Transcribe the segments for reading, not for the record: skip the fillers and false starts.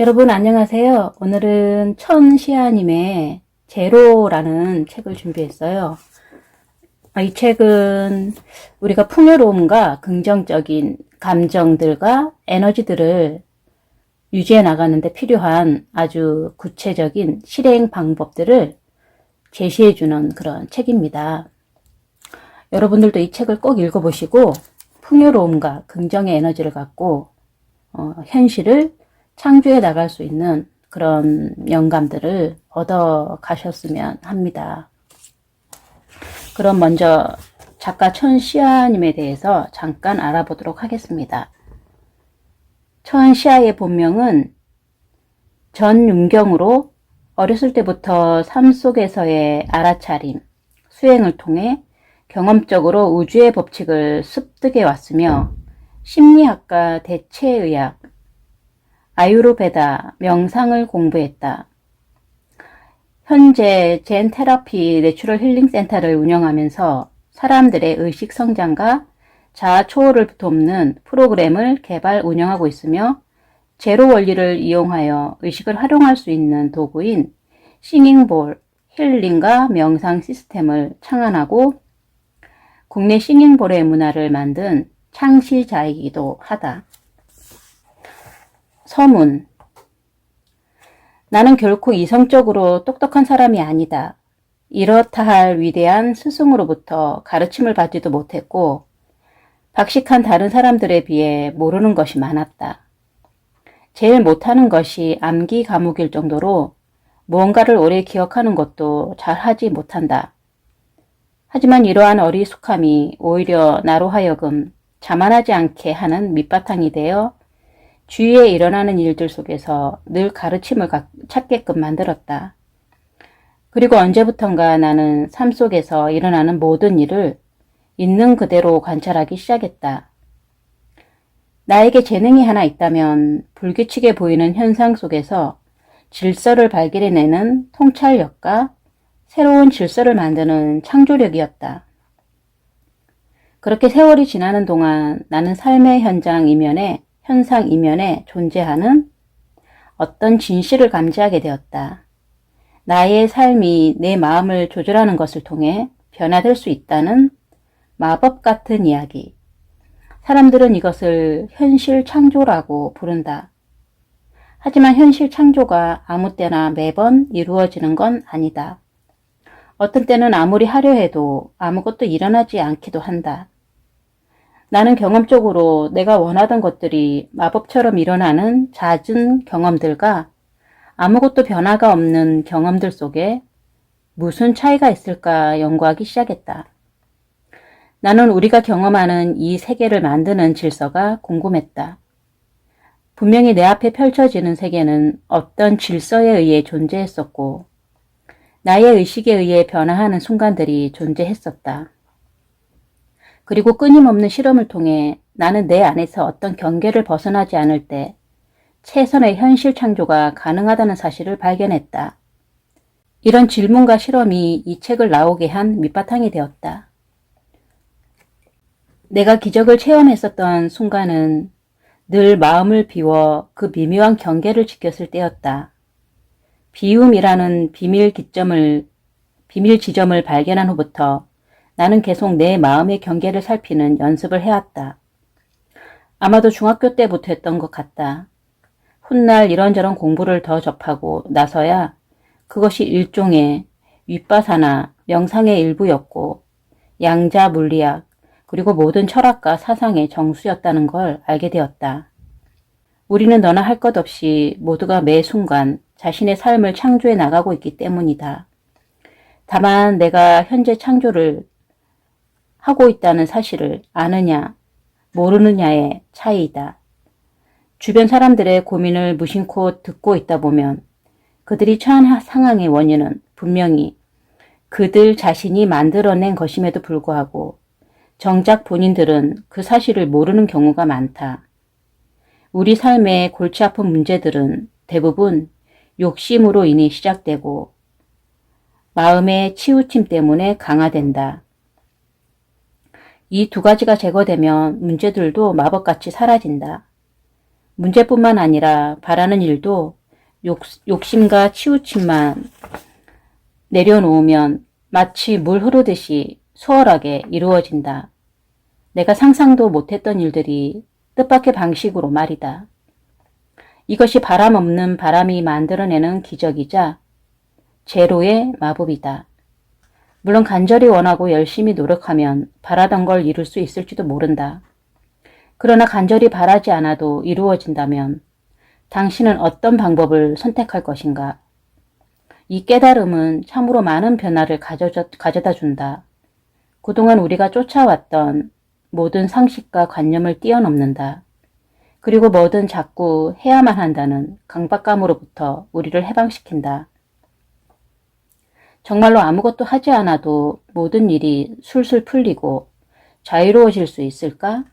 여러분 안녕하세요. 오늘은 천시아님의 제로라는 책을 준비했어요. 이 책은 우리가 풍요로움과 긍정적인 감정들과 에너지들을 유지해 나가는데 필요한 아주 구체적인 실행 방법들을 제시해주는 그런 책입니다. 여러분들도 이 책을 꼭 읽어보시고 풍요로움과 긍정의 에너지를 갖고 현실을 창조해 나갈 수 있는 그런 영감들을 얻어 가셨으면 합니다. 그럼 먼저 작가 천시아님에 대해서 잠깐 알아보도록 하겠습니다. 천시아의 본명은 전윤경으로 어렸을 때부터 삶 속에서의 알아차림, 수행을 통해 경험적으로 우주의 법칙을 습득해 왔으며 심리학과 대체의학, 아유르베다, 명상을 공부했다. 현재 젠 테라피 내추럴 힐링 센터를 운영하면서 사람들의 의식 성장과 자아 초월을 돕는 프로그램을 개발 운영하고 있으며 제로 원리를 이용하여 의식을 활용할 수 있는 도구인 싱잉볼, 힐링과 명상 시스템을 창안하고 국내 싱잉볼의 문화를 만든 창시자이기도 하다. 서문. 나는 결코 이성적으로 똑똑한 사람이 아니다. 이렇다 할 위대한 스승으로부터 가르침을 받지도 못했고 박식한 다른 사람들에 비해 모르는 것이 많았다. 제일 못하는 것이 암기 과목일 정도로 무언가를 오래 기억하는 것도 잘하지 못한다. 하지만 이러한 어리숙함이 오히려 나로 하여금 자만하지 않게 하는 밑바탕이 되어 주위에 일어나는 일들 속에서 늘 가르침을 찾게끔 만들었다. 그리고 언제부턴가 나는 삶 속에서 일어나는 모든 일을 있는 그대로 관찰하기 시작했다. 나에게 재능이 하나 있다면 불규칙해 보이는 현상 속에서 질서를 발견해내는 통찰력과 새로운 질서를 만드는 창조력이었다. 그렇게 세월이 지나는 동안 나는 삶의 현상 이면에 존재하는 어떤 진실을 감지하게 되었다. 나의 삶이 내 마음을 조절하는 것을 통해 변화될 수 있다는 마법 같은 이야기. 사람들은 이것을 현실 창조라고 부른다. 하지만 현실 창조가 아무 때나 매번 이루어지는 건 아니다. 어떤 때는 아무리 하려 해도 아무것도 일어나지 않기도 한다. 나는 경험적으로 내가 원하던 것들이 마법처럼 일어나는 잦은 경험들과 아무것도 변화가 없는 경험들 속에 무슨 차이가 있을까 연구하기 시작했다. 나는 우리가 경험하는 이 세계를 만드는 질서가 궁금했다. 분명히 내 앞에 펼쳐지는 세계는 어떤 질서에 의해 존재했었고 나의 의식에 의해 변화하는 순간들이 존재했었다. 그리고 끊임없는 실험을 통해 나는 내 안에서 어떤 경계를 벗어나지 않을 때 최선의 현실 창조가 가능하다는 사실을 발견했다. 이런 질문과 실험이 이 책을 나오게 한 밑바탕이 되었다. 내가 기적을 체험했었던 순간은 늘 마음을 비워 그 미묘한 경계를 지켰을 때였다. 비움이라는 비밀 지점을 발견한 후부터 나는 계속 내 마음의 경계를 살피는 연습을 해왔다. 아마도 중학교 때부터 했던 것 같다. 훗날 이런저런 공부를 더 접하고 나서야 그것이 일종의 윗바사나 명상의 일부였고 양자 물리학 그리고 모든 철학과 사상의 정수였다는 걸 알게 되었다. 우리는 너나 할 것 없이 모두가 매 순간 자신의 삶을 창조해 나가고 있기 때문이다. 다만 내가 현재 창조를 하고 있다는 사실을 아느냐, 모르느냐의 차이이다. 주변 사람들의 고민을 무심코 듣고 있다 보면 그들이 처한 상황의 원인은 분명히 그들 자신이 만들어낸 것임에도 불구하고 정작 본인들은 그 사실을 모르는 경우가 많다. 우리 삶의 골치 아픈 문제들은 대부분 욕심으로 인해 시작되고 마음의 치우침 때문에 강화된다. 이 두 가지가 제거되면 문제들도 마법같이 사라진다. 문제뿐만 아니라 바라는 일도 욕심과 치우침만 내려놓으면 마치 물 흐르듯이 수월하게 이루어진다. 내가 상상도 못했던 일들이 뜻밖의 방식으로 말이다. 이것이 바람 없는 바람이 만들어내는 기적이자 제로의 마법이다. 물론 간절히 원하고 열심히 노력하면 바라던 걸 이룰 수 있을지도 모른다. 그러나 간절히 바라지 않아도 이루어진다면 당신은 어떤 방법을 선택할 것인가? 이 깨달음은 참으로 많은 변화를 가져다 준다. 그동안 우리가 쫓아왔던 모든 상식과 관념을 뛰어넘는다. 그리고 뭐든 자꾸 해야만 한다는 강박감으로부터 우리를 해방시킨다. 정말로 아무것도 하지 않아도 모든 일이 술술 풀리고 자유로워질 수 있을까?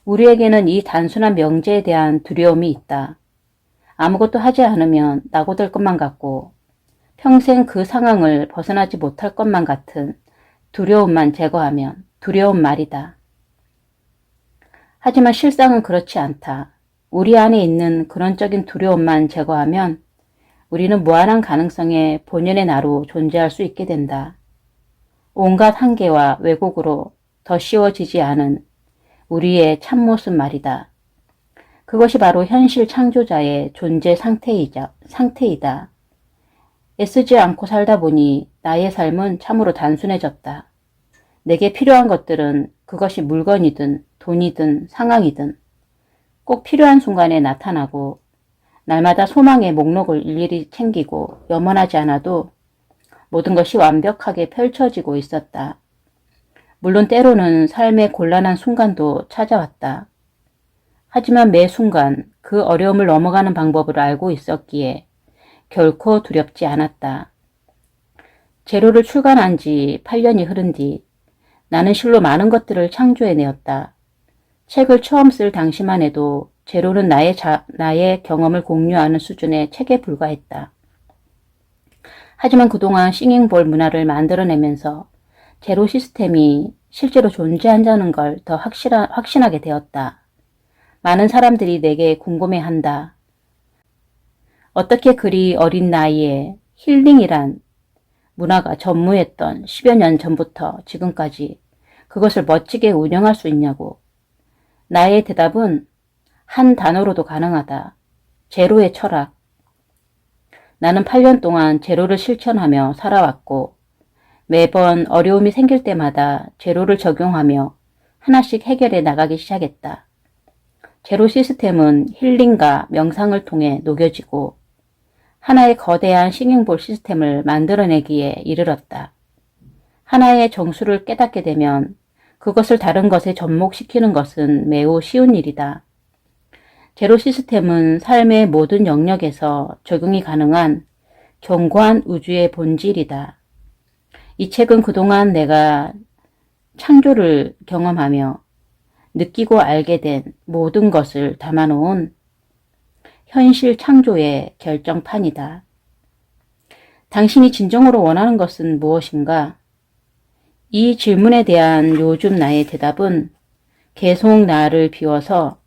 우리에게는 이 단순한 명제에 대한 두려움이 있다. 아무것도 하지 않으면 낙오될 것만 같고 평생 그 상황을 벗어나지 못할 것만 같은 두려움만 제거하면 두려운 말이다. 하지만 실상은 그렇지 않다. 우리 안에 있는 근원적인 두려움만 제거하면 우리는 무한한 가능성의 본연의 나로 존재할 수 있게 된다. 온갖 한계와 왜곡으로 더 씌워지지 않은 우리의 참모습 말이다. 그것이 바로 현실 창조자의 존재 상태이다. 애쓰지 않고 살다 보니 나의 삶은 참으로 단순해졌다. 내게 필요한 것들은 그것이 물건이든 돈이든 상황이든 꼭 필요한 순간에 나타나고 날마다 소망의 목록을 일일이 챙기고 염원하지 않아도 모든 것이 완벽하게 펼쳐지고 있었다. 물론 때로는 삶의 곤란한 순간도 찾아왔다. 하지만 매 순간 그 어려움을 넘어가는 방법을 알고 있었기에 결코 두렵지 않았다. 제로를 출간한 지 8년이 흐른 뒤 나는 실로 많은 것들을 창조해내었다. 책을 처음 쓸 당시만 해도 제로는 나의 경험을 공유하는 수준의 책에 불과했다. 하지만 그동안 싱잉볼 문화를 만들어내면서 제로 시스템이 실제로 존재한다는 걸 더 확신하게 되었다. 많은 사람들이 내게 궁금해한다. 어떻게 그리 어린 나이에 힐링이란 문화가 전무했던 10여 년 전부터 지금까지 그것을 멋지게 운영할 수 있냐고. 나의 대답은 한 단어로도 가능하다. 제로의 철학. 나는 8년 동안 제로를 실천하며 살아왔고 매번 어려움이 생길 때마다 제로를 적용하며 하나씩 해결해 나가기 시작했다. 제로 시스템은 힐링과 명상을 통해 녹여지고 하나의 거대한 싱잉볼 시스템을 만들어내기에 이르렀다. 하나의 정수를 깨닫게 되면 그것을 다른 것에 접목시키는 것은 매우 쉬운 일이다. 제로 시스템은 삶의 모든 영역에서 적용이 가능한 견고한 우주의 본질이다. 이 책은 그동안 내가 창조를 경험하며 느끼고 알게 된 모든 것을 담아놓은 현실 창조의 결정판이다. 당신이 진정으로 원하는 것은 무엇인가? 이 질문에 대한 요즘 나의 대답은 계속 나를 비워서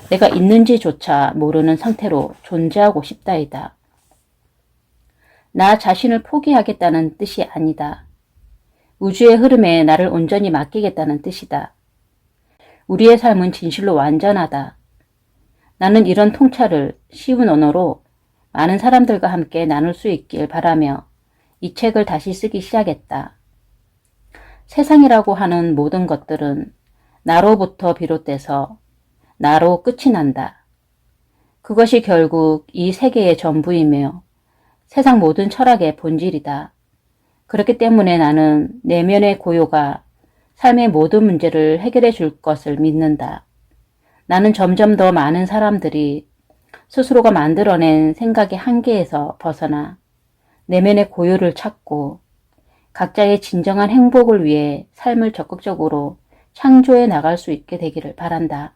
내가 있는지조차 모르는 상태로 존재하고 싶다이다. 나 자신을 포기하겠다는 뜻이 아니다. 우주의 흐름에 나를 온전히 맡기겠다는 뜻이다. 우리의 삶은 진실로 완전하다. 나는 이런 통찰을 쉬운 언어로 많은 사람들과 함께 나눌 수 있길 바라며 이 책을 다시 쓰기 시작했다. 세상이라고 하는 모든 것들은 나로부터 비롯돼서 나로 끝이 난다. 그것이 결국 이 세계의 전부이며 세상 모든 철학의 본질이다. 그렇기 때문에 나는 내면의 고요가 삶의 모든 문제를 해결해 줄 것을 믿는다. 나는 점점 더 많은 사람들이 스스로가 만들어낸 생각의 한계에서 벗어나 내면의 고요를 찾고 각자의 진정한 행복을 위해 삶을 적극적으로 창조해 나갈 수 있게 되기를 바란다.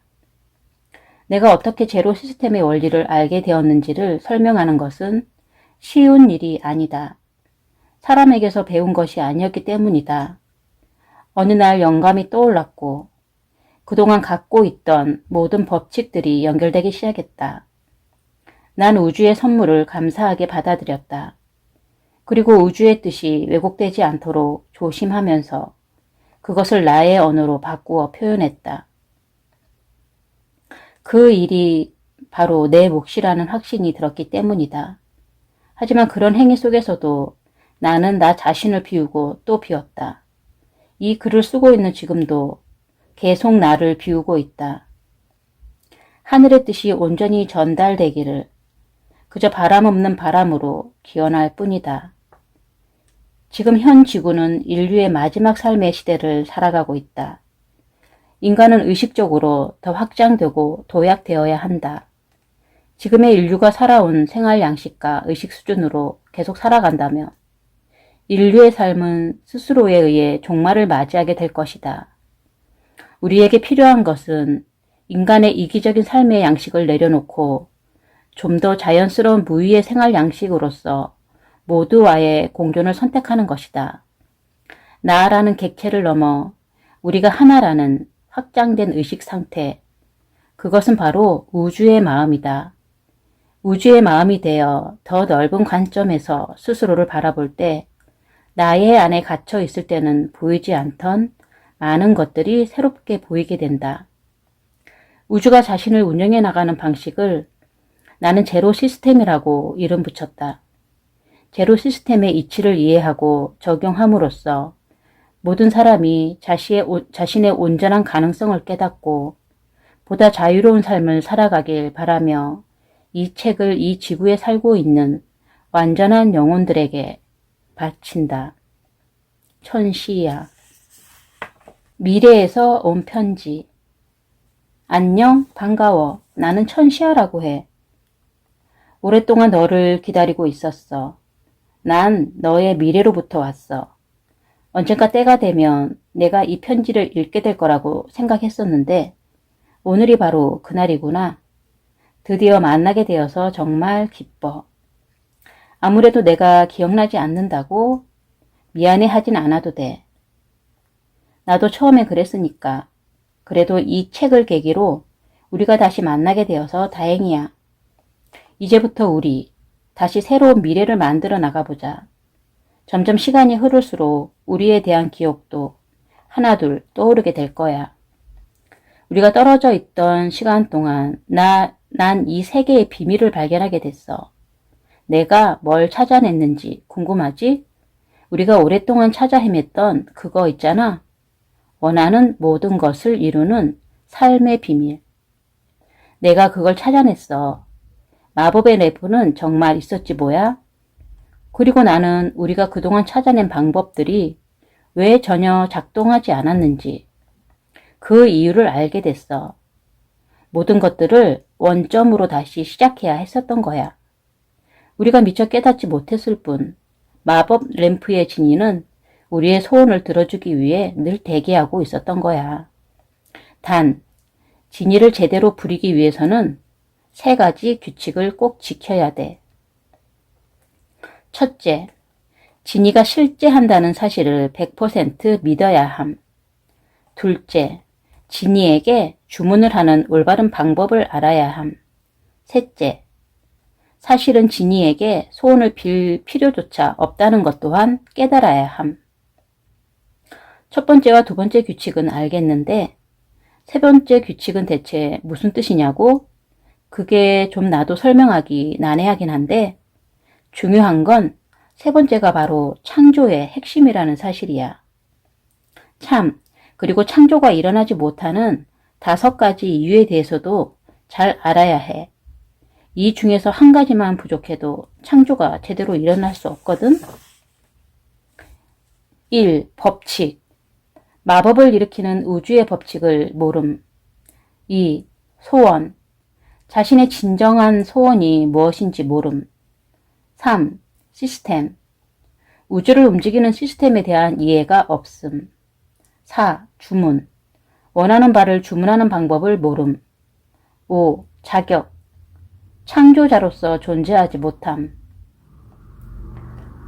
내가 어떻게 제로 시스템의 원리를 알게 되었는지를 설명하는 것은 쉬운 일이 아니다. 사람에게서 배운 것이 아니었기 때문이다. 어느 날 영감이 떠올랐고 그동안 갖고 있던 모든 법칙들이 연결되기 시작했다. 난 우주의 선물을 감사하게 받아들였다. 그리고 우주의 뜻이 왜곡되지 않도록 조심하면서 그것을 나의 언어로 바꾸어 표현했다. 그 일이 바로 내 몫이라는 확신이 들었기 때문이다. 하지만 그런 행위 속에서도 나는 나 자신을 비우고 또 비웠다. 이 글을 쓰고 있는 지금도 계속 나를 비우고 있다. 하늘의 뜻이 온전히 전달되기를 그저 바람 없는 바람으로 기원할 뿐이다. 지금 현 지구는 인류의 마지막 삶의 시대를 살아가고 있다. 인간은 의식적으로 더 확장되고 도약되어야 한다. 지금의 인류가 살아온 생활 양식과 의식 수준으로 계속 살아간다면 인류의 삶은 스스로에 의해 종말을 맞이하게 될 것이다. 우리에게 필요한 것은 인간의 이기적인 삶의 양식을 내려놓고 좀 더 자연스러운 무위의 생활 양식으로서 모두와의 공존을 선택하는 것이다. 나라는 객체를 넘어 우리가 하나라는 확장된 의식 상태, 그것은 바로 우주의 마음이다. 우주의 마음이 되어 더 넓은 관점에서 스스로를 바라볼 때 나의 안에 갇혀 있을 때는 보이지 않던 많은 것들이 새롭게 보이게 된다. 우주가 자신을 운영해 나가는 방식을 나는 제로 시스템이라고 이름 붙였다. 제로 시스템의 이치를 이해하고 적용함으로써 모든 사람이 자신의 온전한 가능성을 깨닫고 보다 자유로운 삶을 살아가길 바라며 이 책을 이 지구에 살고 있는 완전한 영혼들에게 바친다. 천시야. 미래에서 온 편지. 안녕, 반가워. 나는 천시야라고 해. 오랫동안 너를 기다리고 있었어. 난 너의 미래로부터 왔어. 언젠가 때가 되면 내가 이 편지를 읽게 될 거라고 생각했었는데 오늘이 바로 그날이구나. 드디어 만나게 되어서 정말 기뻐. 아무래도 내가 기억나지 않는다고 미안해 하진 않아도 돼. 나도 처음에 그랬으니까. 그래도 이 책을 계기로 우리가 다시 만나게 되어서 다행이야. 이제부터 우리 다시 새로운 미래를 만들어 나가보자. 점점 시간이 흐를수록 우리에 대한 기억도 하나둘 떠오르게 될 거야. 우리가 떨어져 있던 시간 동안 난 이 세계의 비밀을 발견하게 됐어. 내가 뭘 찾아냈는지 궁금하지? 우리가 오랫동안 찾아 헤맸던 그거 있잖아. 원하는 모든 것을 이루는 삶의 비밀. 내가 그걸 찾아냈어. 마법의 래프는 정말 있었지 뭐야? 그리고 나는 우리가 그동안 찾아낸 방법들이 왜 전혀 작동하지 않았는지 그 이유를 알게 됐어. 모든 것들을 원점으로 다시 시작해야 했었던 거야. 우리가 미처 깨닫지 못했을 뿐 마법 램프의 진이는 우리의 소원을 들어주기 위해 늘 대기하고 있었던 거야. 단, 진이를 제대로 부리기 위해서는 3가지 규칙을 꼭 지켜야 돼. 첫째, 진이가 실제한다는 사실을 100% 믿어야 함. 둘째, 진이에게 주문을 하는 올바른 방법을 알아야 함. 셋째, 사실은 진이에게 소원을 빌 필요조차 없다는 것 또한 깨달아야 함. 첫 번째와 두 번째 규칙은 알겠는데 3번째 규칙은 대체 무슨 뜻이냐고? 그게 좀 나도 설명하기 난해하긴 한데 중요한 건 3번째가 바로 창조의 핵심이라는 사실이야. 참, 그리고 창조가 일어나지 못하는 5가지 이유에 대해서도 잘 알아야 해. 이 중에서 한 가지만 부족해도 창조가 제대로 일어날 수 없거든. 1. 법칙. 마법을 일으키는 우주의 법칙을 모름. 2. 소원. 자신의 진정한 소원이 무엇인지 모름. 3. 시스템. 우주를 움직이는 시스템에 대한 이해가 없음. 4. 주문. 원하는 바를 주문하는 방법을 모름. 5. 자격. 창조자로서 존재하지 못함.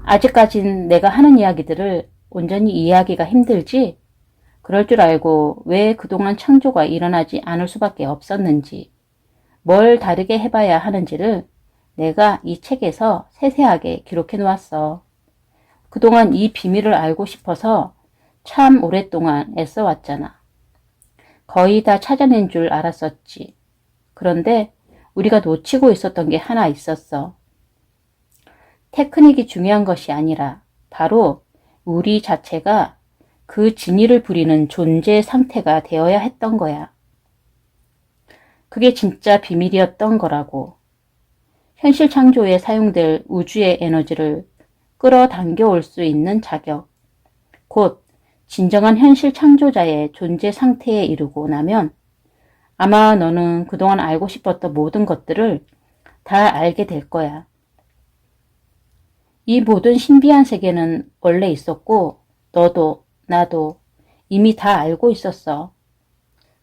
아직까진 내가 하는 이야기들을 온전히 이해하기가 힘들지? 그럴 줄 알고 왜 그동안 창조가 일어나지 않을 수밖에 없었는지, 뭘 다르게 해봐야 하는지를 내가 이 책에서 세세하게 기록해 놓았어. 그동안 이 비밀을 알고 싶어서 참 오랫동안 애써왔잖아. 거의 다 찾아낸 줄 알았었지. 그런데 우리가 놓치고 있었던 게 하나 있었어. 테크닉이 중요한 것이 아니라 바로 우리 자체가 그 진리를 부리는 존재 상태가 되어야 했던 거야. 그게 진짜 비밀이었던 거라고. 현실 창조에 사용될 우주의 에너지를 끌어당겨 올 수 있는 자격, 곧 진정한 현실 창조자의 존재 상태에 이르고 나면 아마 너는 그동안 알고 싶었던 모든 것들을 다 알게 될 거야. 이 모든 신비한 세계는 원래 있었고 너도 나도 이미 다 알고 있었어.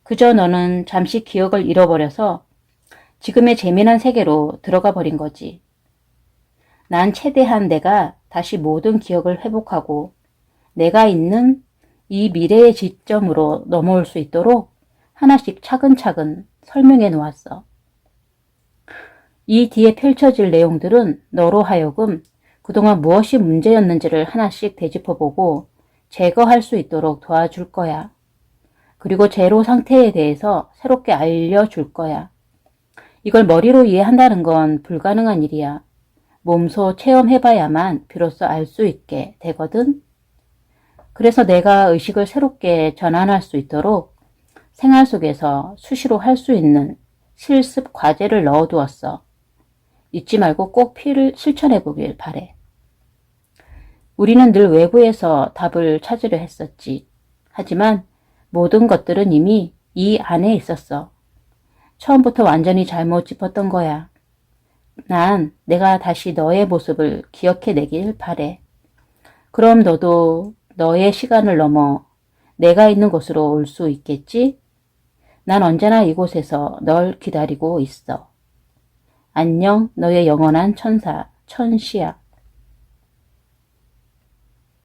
그저 너는 잠시 기억을 잃어버려서 지금의 재미난 세계로 들어가 버린 거지. 난 최대한 내가 다시 모든 기억을 회복하고 내가 있는 이 미래의 지점으로 넘어올 수 있도록 하나씩 차근차근 설명해 놓았어. 이 뒤에 펼쳐질 내용들은 너로 하여금 그동안 무엇이 문제였는지를 하나씩 되짚어보고 제거할 수 있도록 도와줄 거야. 그리고 제로 상태에 대해서 새롭게 알려줄 거야. 이걸 머리로 이해한다는 건 불가능한 일이야. 몸소 체험해봐야만 비로소 알 수 있게 되거든. 그래서 내가 의식을 새롭게 전환할 수 있도록 생활 속에서 수시로 할 수 있는 실습 과제를 넣어두었어. 잊지 말고 꼭 실천해보길 바래. 우리는 늘 외부에서 답을 찾으려 했었지. 하지만 모든 것들은 이미 이 안에 있었어. 처음부터 완전히 잘못 짚었던 거야. 난 내가 다시 너의 모습을 기억해내길 바래. 그럼 너도 너의 시간을 넘어 내가 있는 곳으로 올 수 있겠지? 난 언제나 이곳에서 널 기다리고 있어. 안녕, 너의 영원한 천사, 천시야.